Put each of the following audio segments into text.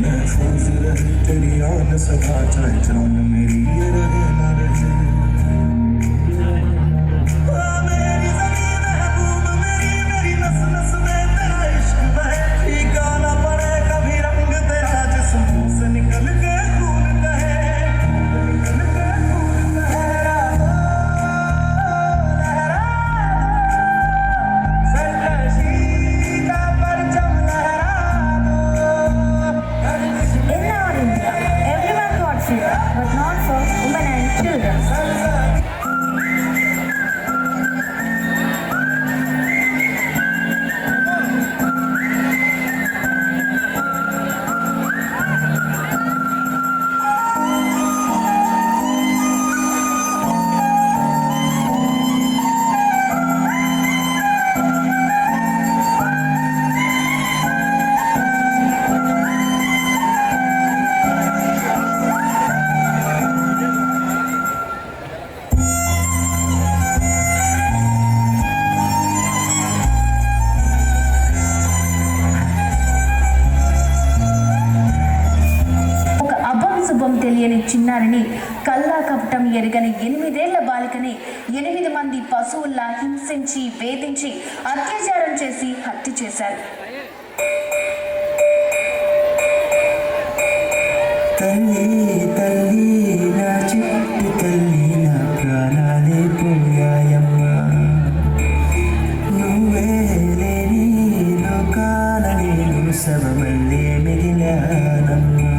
महफूज रहे तेरी आन सदा, चाहे जान मेरी ये रहे ना रहे। मेरी ज़मीन महबूब मेरी, मेरी नस नस में तेरा इश्क बहे। फीका ना पड़े कभी रंग तेरा, जिस्म से निकल के खून बहे, निकल के खून बहे। लहरा दो सरकशी का परचम, लहरा In our India, everyone got freedom, but not for women and children. ఒక అభంశుభం తెలియని చిన్నారిని, కల్లా కపటం ఎరగని 8 ఏళ్ల బాలికని 8 మంది పశువుల్లా హింసించి, వేధించి, అత్యాచారం చేసి హత్య చేశారు. తల్లి తల్లి నా చిట్టి తల్లి, నా ప్రాణాలే పోయాయమ్మా. నువ్వే లేని లోకాల నేను శవమల్లే మిగిలానమ్మా.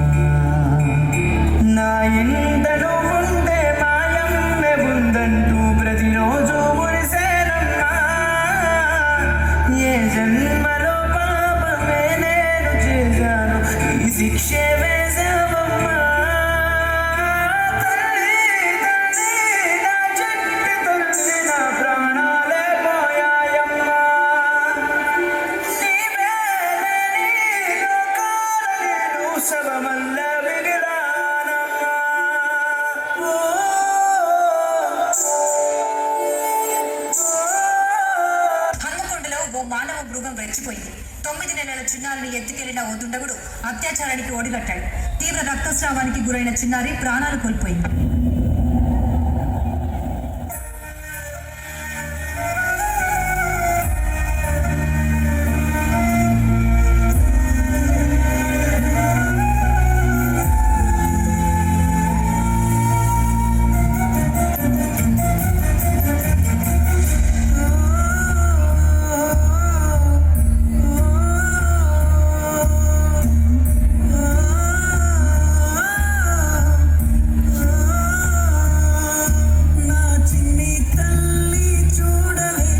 నా ఇంటను ఉండే మాయమ్మె ఉందంటూ ప్రతిరోజు మురిసేనమ్మా. ఏ జన్మలో పాపమే నేను చేశాను, ఈ శిక్షే వేశావమ్మా. తల్లి తల్లి నా చిట్టి తల్లి, నా ప్రాణాలే పోయాయమ్మా. నీవే లేని లోకాల నేను శవమల్లే మిగిలానమ్మా. హన్మకొండలో ఓ మానవ మృగం రెచ్చిపోయింది. 9 నెలల చిన్నారిని ఎత్తుకెళ్లిన ఓ దుండగుడు అత్యాచారానికి ఒడిగట్టాడు. తీవ్ర రక్తస్రావానికి గురైన చిన్నారి ప్రాణాలు కోల్పోయింది. నా చిన్ని తల్లి చూడవే,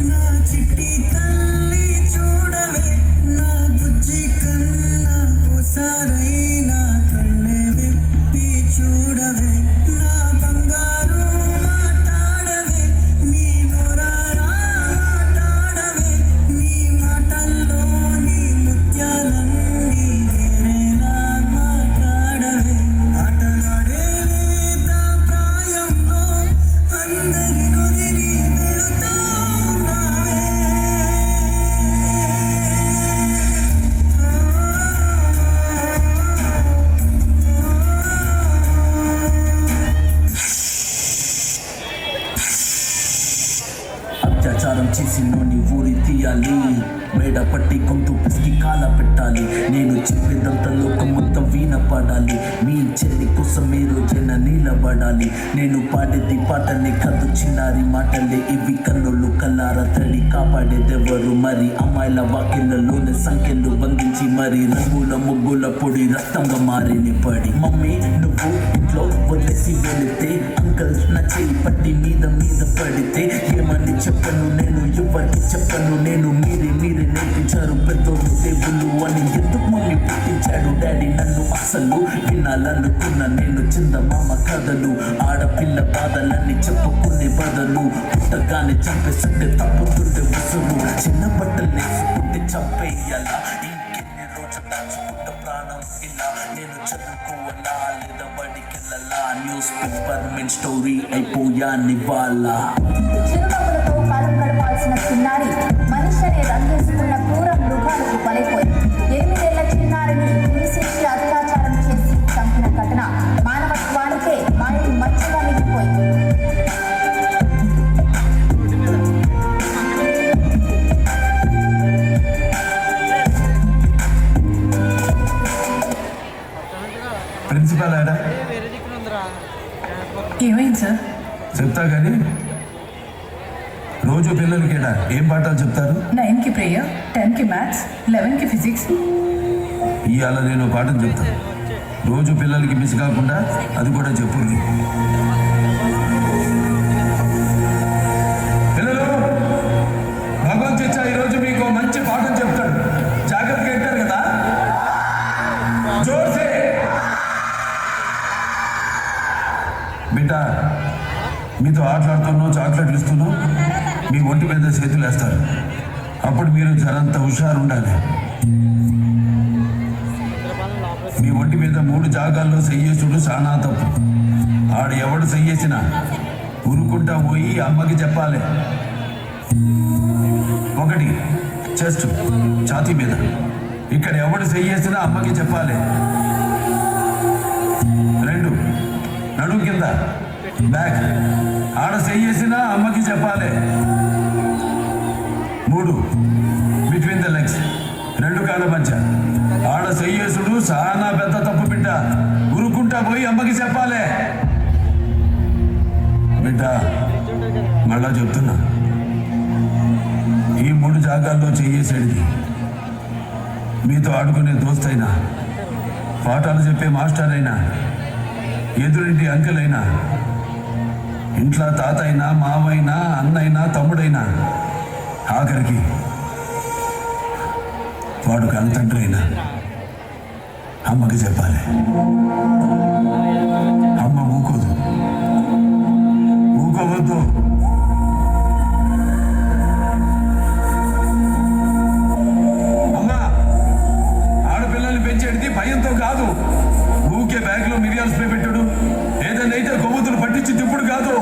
నా చిట్టి తల్లి చూడవే, నా బుజ్జి కన్నా ఓసారైనా కళ్ళే విప్పి చూడవే. నా బంగారు మాట్లాడవే, నీ నోరారా మాట్లాడవే, నీ మాటల్లో నీ ముత్యాలన్నీ వేరేలా మాట్లాడవే. ఆటలాడే లేత ప్రాయంలో అందరి వదిలి వెళుతూ ఉన్నావే. అత్యాచారం చేసి నోని ఊరి తీయాలి, మేడ పట్టి గొంతు పిసికి కాల పెట్టాలి. నేను చెప్పేదంతా లోకం మొత్తం వీణ పాడాలి. మీ చెల్లి కోసం మీరు జన నిలబడాలి. నేను పాడేది పాటలే కాదు చిన్నారి మాటలే, ఇవి కన్నులు కల్లారా తడి కాపాడేదెవరు మరి. అమ్మాయిల వాకిళ్లలోనే సంఖ్యలు బంధించి మరి, రంగుల ముగ్గుల పొడి రక్తంగా మారిని పడి. మమ్మీ నువ్వు ఇంట్లో వదిలేసి వెళితే, అంకల్ నా చేయి పట్టి మీద మీద పడితే, ఏమని చెప్పను నేను ఎవరికి చెప్పను నేను. మీరే నేర్పించారు పెద్దోళ్ళు దేవుళ్ళు అని, ఎందుకు మమ్మీ పుట్టించాడు డాడీ నన్ను. అసలు వినాలనుకున్న నేను చందమామ కథలు, ఆడపిల్ల బాధలన్నీ చెప్పుకునే బదులు పుట్టగానే చంపేస్తుంటే తప్పుతుండే ఉసురు. చిన్న బట్టలు నేసుకుంటే చంపేయాలా, ఇంకెన్ని రోజులు దాచుకుంట ప్రాణం ఇలా. నేను చదువుకోవాలా లేదా బడికెళ్ళాలా, న్యూస్ పేపర్ మెయిన్ స్టోరీ అయిపోయానివ్వాలా. చిరునవ్వులతో కాలం గడపాల్సిన చిన్నారి మనిషి అనే రంగేసుకున్న క్రూర మృగాలకు బలైపోయింది. 8 ఏళ్ల చిన్నారిని హింసించి ప్రిన్సిపాల్ ఆడా ఏమైంది సార్? చెప్తా కానీ రోజు పిల్లలకి ఏడా ఏం పాఠాలు చెప్తారు? 9కి ప్రేయర్, 10కి మ్యాథ్స్, 11కి ఫిజిక్స్. ఇవాళ నేను పాఠం చెప్తాను. రోజు పిల్లలకి మిస్ కాకుండా అది కూడా చెప్పుర్రి. పిల్లలు, భగవంత్ చచ్చా ఈరోజు మీకు మంచి పాఠం చెప్తాడు. జాగ్రత్తగా వింటారు కదా? జోర్సే బిడ్డ, మీతో ఆటలాడుతున్నావు, చాక్లెట్లు ఇస్తున్నావు, మీ ఒంటి మీద చేతులు వేస్తారు. అప్పుడు మీరు జరంత హుషారు ఉండాలి. మీ ఒంటి మీద 3 జాగాల్లో చెయ్యేసుడు చాలా తప్పు. ఆడు ఎవడు చెయ్యేసినా ఉరుకుంటా పోయి అమ్మకి చెప్పాలి. 1 చెస్ట్ ఛాతీ మీద, ఇక్కడ ఎవడు చెయ్యేసినా అమ్మకి చెప్పాలి. 2 నడుము కింద బ్యాక్, ఆడ చెయ్యేసినా అమ్మకి చెప్పాలి. 3 బిట్వీన్ ద లెగ్స్, 2 కాళ్ళ మధ్య, ఆడ చెయ్యేసుడు చాలా పెద్ద తప్పు బిడ్డ. ఉరుకుంటా పోయి అమ్మకి చెప్పాలి. బిడ్డ, మళ్ళా చెప్తున్నా, ఈ 3 జాగాల్లో చెయ్యేసేది మీతో ఆడుకునే దోస్తైనా, పాఠాలు చెప్పే మాస్టర్ అయినా, ఎదురింటి అంకుల్ అయినా, ఇంట్లో తాత అయినా, మావైనా, అన్నైనా, తమ్ముడైనా, ఆఖరికి వాడు కనతండ్రి అయినా అమ్మకి చెప్పాలి. అమ్మ ఊకోదు, ఊకోవద్దు. అమ్మ ఆడపిల్లల్ని పెంచేది భయంతో కాదు. ఊకే బ్యాగ్లో మిరియాల స్ప్రే పెట్టుడు, ఏదైనా అయితే కొవ్వొత్తులు పట్టించి తిప్పుడు కాదు.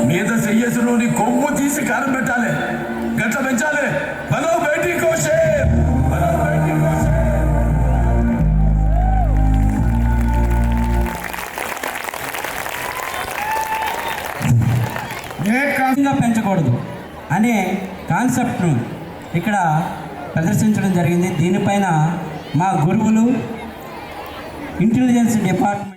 మీద చెయ్యేసులోని కొవ్వు తీసి కారం పెట్టాలి, గట్ల పెంచాలి. బలో బయటి కోసే పెంచకూడదు అనే కాన్సెప్ట్ను ఇక్కడ ప్రదర్శించడం జరిగింది. దీనిపైన మా గురువులు, ఇంటెలిజెన్స్ డిపార్ట్మెంట్